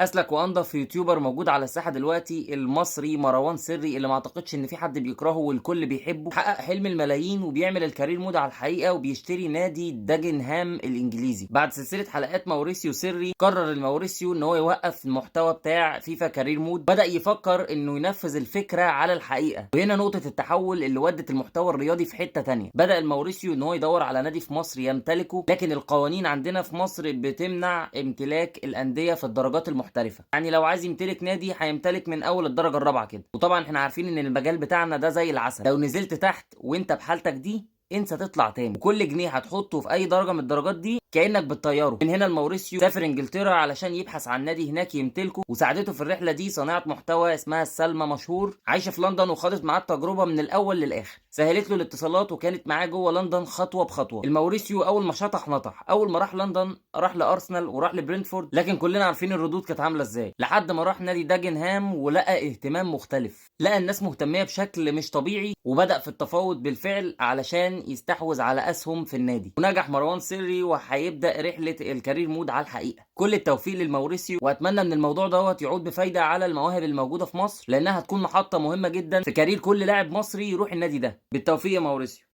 اسلك وانضف يوتيوبر موجود على الساحه دلوقتي المصري مروان سري، اللي ما اعتقدش ان في حد بيكرهه والكل بيحبه. حقق حلم الملايين وبيعمل الكارير مود على الحقيقه، وبيشتري نادي داجنهام الانجليزي. بعد سلسله حلقات ماوريسيو سري، قرر الماوريسيو ان هو يوقف المحتوى بتاع فيفا كارير مود. بدا يفكر انه ينفذ الفكره على الحقيقه، وهنا نقطه التحول اللي ودت المحتوى الرياضي في حته تانية. بدا الماوريسيو ان هو يدور على نادي في مصر يمتلكه، لكن القوانين عندنا في مصر بتمنع امتلاك الانديه في الدرجات المحترفه. يعني لو عايز يمتلك نادي هيمتلك من اول الدرجه الرابعه كده. وطبعا احنا عارفين ان المجال بتاعنا ده زي العسل، لو نزلت تحت وانت بحالتك دي انسى تطلع تاني، وكل جنيه هتحطه في اي درجه من الدرجات دي كانك بتطيره. من هنا الماوريسيو سافر انجلترا علشان يبحث عن نادي هناك يمتلكه، وساعدته في الرحله دي صانعه محتوى اسمها سلمى مشهور، عايشه في لندن وخاضت معاه التجربه من الاول للاخر. سهلت له الاتصالات وكانت معاه جوه لندن خطوه بخطوه. الماوريسيو اول ما شطح نطح. اول ما راح لندن راح لارسنال وراح لبرنتفورد، لكن كلنا عارفين الردود كانت عامله ازاي. لحد ما راح نادي داجنهام ولقى اهتمام مختلف، لقى الناس مهتميه بشكل مش طبيعي، وبدا في التفاوض بالفعل علشان يستحوذ على اسهم في النادي. ونجح مروان سري وهيبدا رحله الكارير مود على الحقيقه. كل التوفيق للماوريسيو، واتمنى ان الموضوع دوت يعود بفايده على المواهب الموجوده في مصر، لانها هتكون محطه مهمه جدا في كارير كل لاعب مصري يروح النادي ده. بالتوفيق يا ماوريسيو.